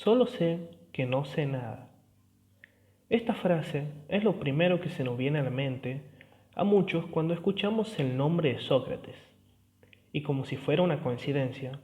Solo sé que no sé nada. Esta frase es lo primero que se nos viene a la mente a muchos cuando escuchamos el nombre de Sócrates. Y como si fuera una coincidencia,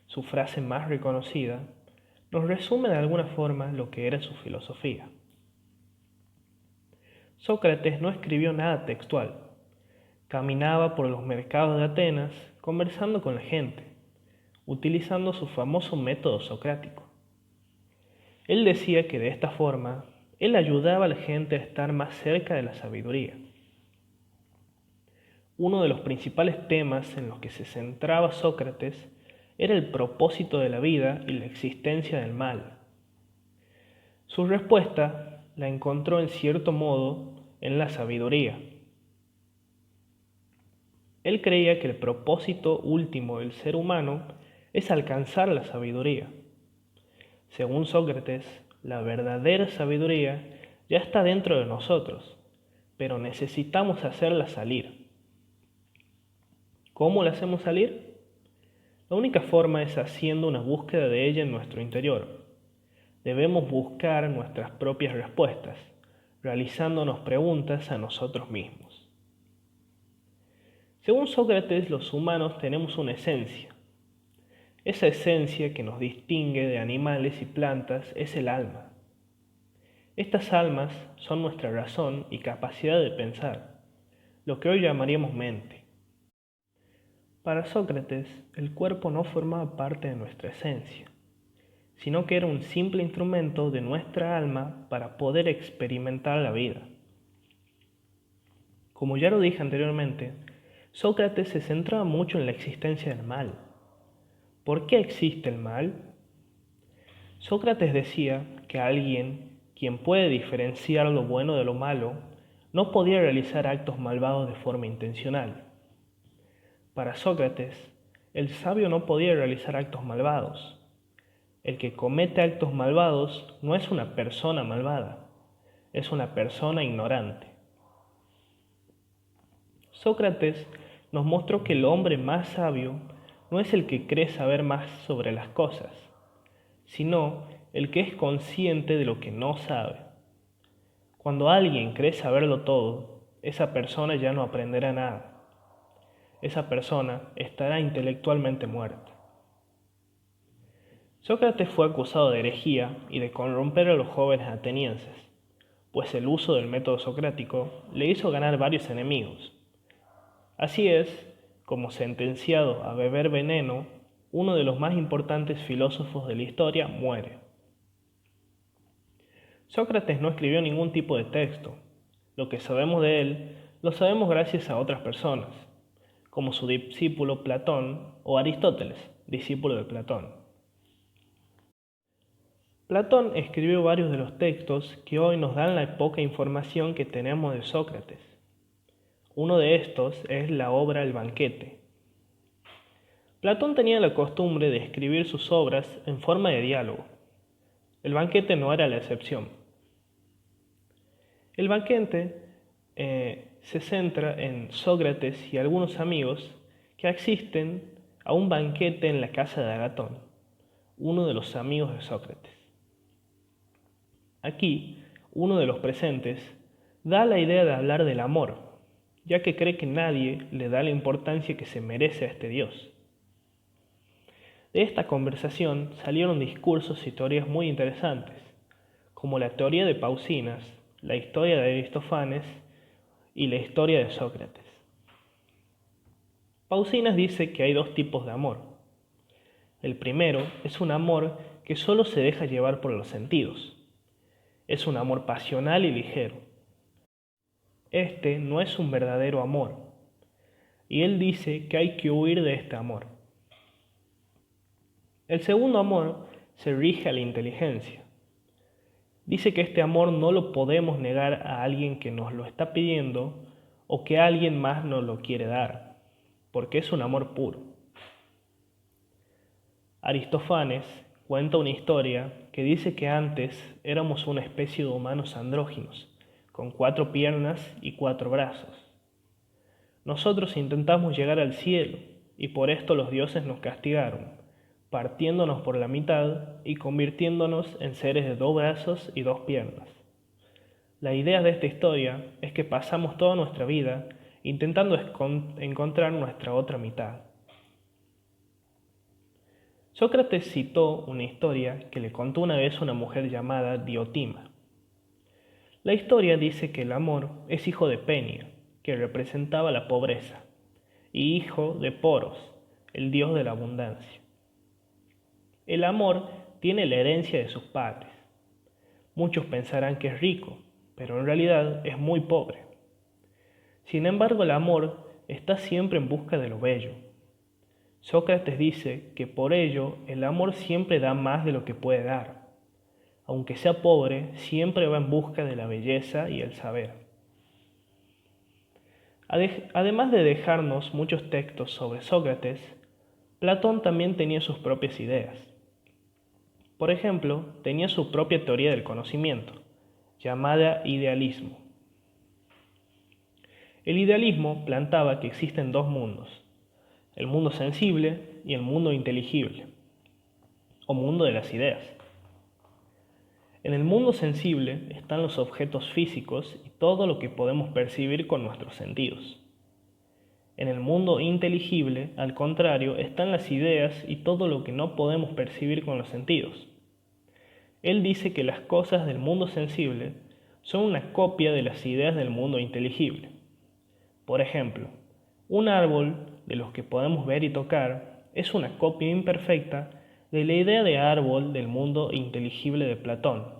su frase más reconocida nos resume de alguna forma lo que era su filosofía. Sócrates no escribió nada textual. Caminaba por los mercados de Atenas conversando con la gente, utilizando su famoso método socrático. Él decía que de esta forma, él ayudaba a la gente a estar más cerca de la sabiduría. Uno de los principales temas en los que se centraba Sócrates era el propósito de la vida y la existencia del mal. Su respuesta la encontró en cierto modo en la sabiduría. Él creía que el propósito último del ser humano es alcanzar la sabiduría. Según Sócrates, la verdadera sabiduría ya está dentro de nosotros, pero necesitamos hacerla salir. ¿Cómo la hacemos salir? La única forma es haciendo una búsqueda de ella en nuestro interior. Debemos buscar nuestras propias respuestas, realizándonos preguntas a nosotros mismos. Según Sócrates, los humanos tenemos una esencia. Esa esencia que nos distingue de animales y plantas es el alma. Estas almas son nuestra razón y capacidad de pensar, lo que hoy llamaríamos mente. Para Sócrates, el cuerpo no formaba parte de nuestra esencia, sino que era un simple instrumento de nuestra alma para poder experimentar la vida. Como ya lo dije anteriormente, Sócrates se centraba mucho en la existencia del mal. ¿Por qué existe el mal? Sócrates decía que alguien, quien puede diferenciar lo bueno de lo malo, no podía realizar actos malvados de forma intencional. Para Sócrates, el sabio no podía realizar actos malvados. El que comete actos malvados no es una persona malvada, es una persona ignorante. Sócrates nos mostró que el hombre más sabio no es el que cree saber más sobre las cosas, sino el que es consciente de lo que no sabe. Cuando alguien cree saberlo todo, esa persona ya no aprenderá nada. Esa persona estará intelectualmente muerta. Sócrates fue acusado de herejía y de corromper a los jóvenes atenienses, pues el uso del método socrático le hizo ganar varios enemigos. Así es, como sentenciado a beber veneno, uno de los más importantes filósofos de la historia muere. Sócrates no escribió ningún tipo de texto. Lo que sabemos de él lo sabemos gracias a otras personas, como su discípulo Platón o Aristóteles, discípulo de Platón. Platón escribió varios de los textos que hoy nos dan la poca información que tenemos de Sócrates. Uno de estos es la obra El banquete. Platón tenía la costumbre de escribir sus obras en forma de diálogo. El banquete no era la excepción. El banquete se centra en Sócrates y algunos amigos que asisten a un banquete en la casa de Agatón, uno de los amigos de Sócrates. Aquí, uno de los presentes da la idea de hablar del amor, ya que cree que nadie le da la importancia que se merece a este Dios. De esta conversación salieron discursos y teorías muy interesantes, como la teoría de Pausinas, la historia de Aristófanes y la historia de Sócrates. Pausinas dice que hay dos tipos de amor. El primero es un amor que solo se deja llevar por los sentidos. Es un amor pasional y ligero. Este no es un verdadero amor, y él dice que hay que huir de este amor. El segundo amor se rige a la inteligencia. Dice que este amor no lo podemos negar a alguien que nos lo está pidiendo o que alguien más nos lo quiere dar, porque es un amor puro. Aristófanes cuenta una historia que dice que antes éramos una especie de humanos andróginos, con 4 piernas y 4 brazos. Nosotros intentamos llegar al cielo y por esto los dioses nos castigaron, partiéndonos por la mitad y convirtiéndonos en seres de 2 brazos y 2 piernas. La idea de esta historia es que pasamos toda nuestra vida intentando encontrar nuestra otra mitad. Sócrates citó una historia que le contó una vez una mujer llamada Diotima. La historia dice que el amor es hijo de Penia, que representaba la pobreza, y hijo de Poros, el dios de la abundancia. El amor tiene la herencia de sus padres. Muchos pensarán que es rico, pero en realidad es muy pobre. Sin embargo, el amor está siempre en busca de lo bello. Sócrates dice que por ello el amor siempre da más de lo que puede dar. Aunque sea pobre, siempre va en busca de la belleza y el saber. Además de dejarnos muchos textos sobre Sócrates, Platón también tenía sus propias ideas. Por ejemplo, tenía su propia teoría del conocimiento, llamada idealismo. El idealismo plantaba que existen 2 mundos, el mundo sensible y el mundo inteligible, o mundo de las ideas. En el mundo sensible están los objetos físicos y todo lo que podemos percibir con nuestros sentidos. En el mundo inteligible, al contrario, están las ideas y todo lo que no podemos percibir con los sentidos. Él dice que las cosas del mundo sensible son una copia de las ideas del mundo inteligible. Por ejemplo, un árbol de los que podemos ver y tocar es una copia imperfecta de la idea de árbol del mundo inteligible de Platón.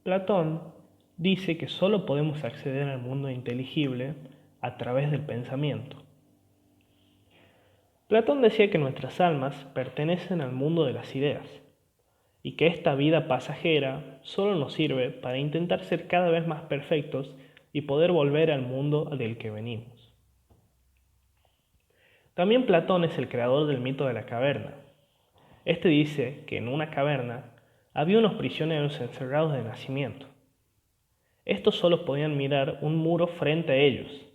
Platón dice que solo podemos acceder al mundo inteligible a través del pensamiento. Platón decía que nuestras almas pertenecen al mundo de las ideas y que esta vida pasajera solo nos sirve para intentar ser cada vez más perfectos y poder volver al mundo del que venimos. También Platón es el creador del mito de la caverna. Este dice que en una caverna había unos prisioneros encerrados de nacimiento. Estos solo podían mirar un muro frente a ellos,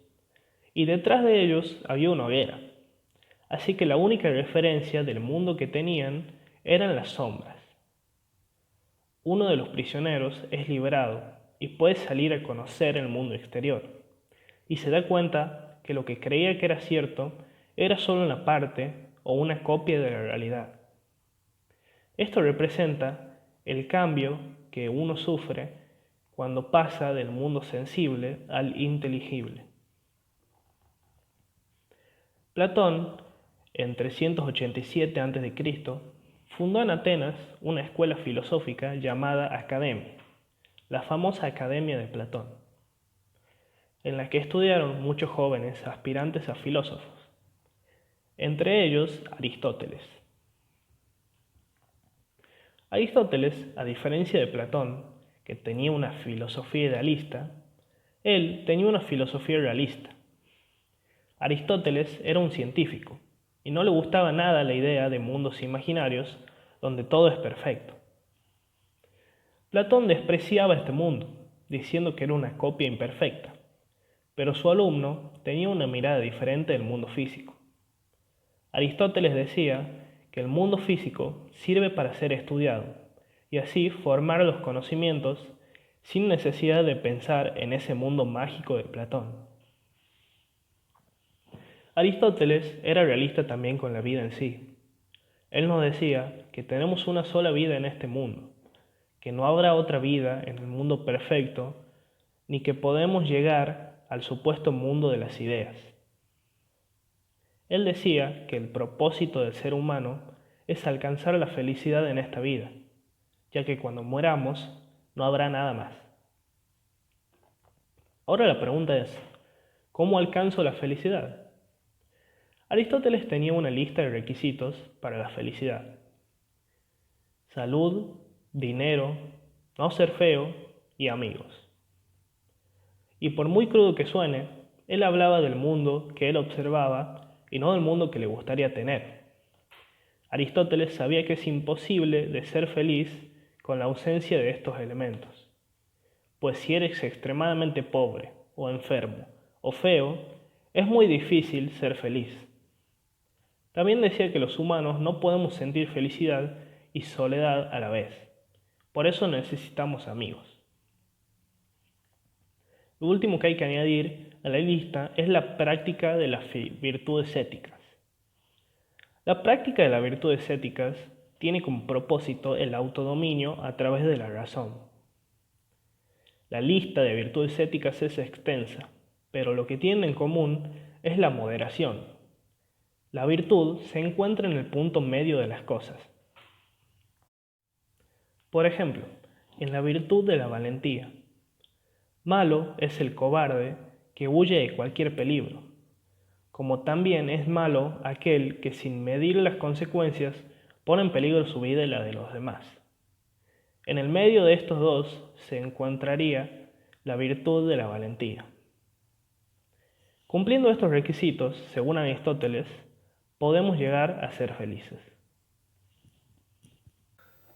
y detrás de ellos había una hoguera. Así que la única referencia del mundo que tenían eran las sombras. Uno de los prisioneros es liberado y puede salir a conocer el mundo exterior, y se da cuenta que lo que creía que era cierto era solo una parte o una copia de la realidad. Esto representa el cambio que uno sufre cuando pasa del mundo sensible al inteligible. Platón, en 387 a.C., fundó en Atenas una escuela filosófica llamada Academia, la famosa Academia de Platón, en la que estudiaron muchos jóvenes aspirantes a filósofos, entre ellos Aristóteles. Aristóteles, a diferencia de Platón, que tenía una filosofía idealista, él tenía una filosofía realista. Aristóteles era un científico y no le gustaba nada la idea de mundos imaginarios donde todo es perfecto. Platón despreciaba este mundo, diciendo que era una copia imperfecta, pero su alumno tenía una mirada diferente del mundo físico. Aristóteles decía que el mundo físico sirve para ser estudiado y así formar los conocimientos sin necesidad de pensar en ese mundo mágico de Platón. Aristóteles era realista también con la vida en sí. Él nos decía que tenemos una sola vida en este mundo, que no habrá otra vida en el mundo perfecto, ni que podemos llegar al supuesto mundo de las ideas. Él decía que el propósito del ser humano es alcanzar la felicidad en esta vida, ya que cuando mueramos no habrá nada más. Ahora la pregunta es, ¿cómo alcanzo la felicidad? Aristóteles tenía una lista de requisitos para la felicidad: salud, dinero, no ser feo y amigos. Y por muy crudo que suene, él hablaba del mundo que él observaba y no del mundo que le gustaría tener. Aristóteles sabía que es imposible de ser feliz con la ausencia de estos elementos, pues si eres extremadamente pobre o enfermo o feo, es muy difícil ser feliz. También decía que los humanos no podemos sentir felicidad y soledad a la vez. Por eso necesitamos amigos. Lo último que hay que añadir a la lista es la práctica de las virtudes éticas. La práctica de las virtudes éticas tiene como propósito el autodominio a través de la razón. La lista de virtudes éticas es extensa, pero lo que tienen en común es la moderación. La virtud se encuentra en el punto medio de las cosas. Por ejemplo, en la virtud de la valentía. Malo es el cobarde que huye de cualquier peligro, como también es malo aquel que sin medir las consecuencias pone en peligro su vida y la de los demás. En el medio de estos dos se encontraría la virtud de la valentía. Cumpliendo estos requisitos, según Aristóteles, podemos llegar a ser felices.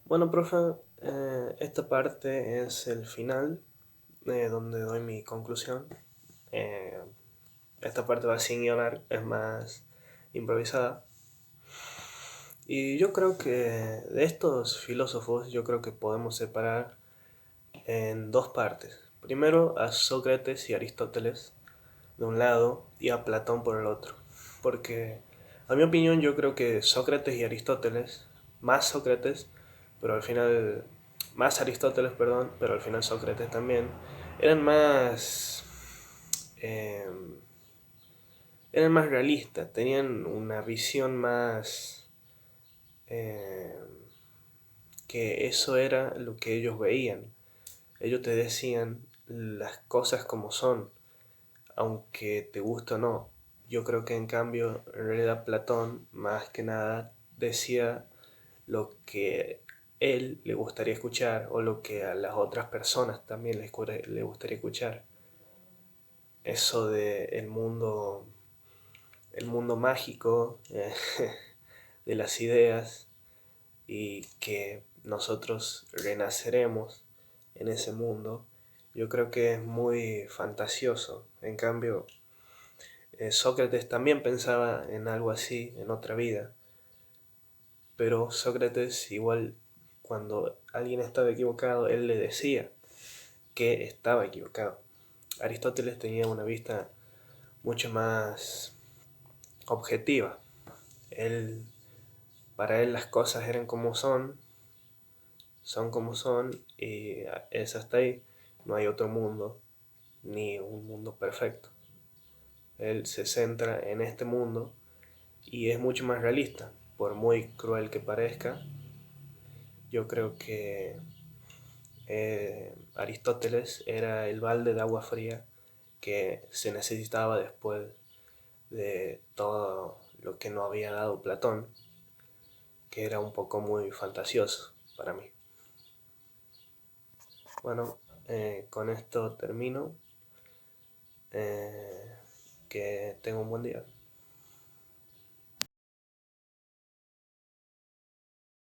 Bueno, profe, esta parte es el final, donde doy mi conclusión. Eh, Esta parte va sin guionar, es más improvisada. Y yo creo que de estos filósofos, yo creo que podemos separar en dos partes. Primero a Sócrates y Aristóteles de un lado y a Platón por el otro. Porque, a mi opinión, yo creo que Sócrates y Aristóteles, más Sócrates, pero al final, más Aristóteles, perdón, pero al final Sócrates también, eran más, eh, eran más realistas, tenían una visión más, eh, que eso era lo que ellos veían. Ellos te decían las cosas como son, aunque te guste o no. Yo creo que en cambio, en realidad Platón más que nada decía lo que él le gustaría escuchar o lo que a las otras personas también le gustaría escuchar. Eso de el mundo mágico, de las ideas y que nosotros renaceremos en ese mundo, yo creo que es muy fantasioso. En cambio, Sócrates también pensaba en algo así, en otra vida, pero Sócrates igual cuando alguien estaba equivocado, él le decía que estaba equivocado. Aristóteles tenía una vista mucho más objetiva. Él, para él las cosas eran como son como son y es hasta ahí. No hay otro mundo, ni un mundo perfecto. Él se centra en este mundo y es mucho más realista. Por muy cruel que parezca, yo creo que Aristóteles era el balde de agua fría que se necesitaba después de todo lo que no había dado Platón, que era un poco muy fantasioso para mí. Bueno, con esto termino. Que tenga un buen día.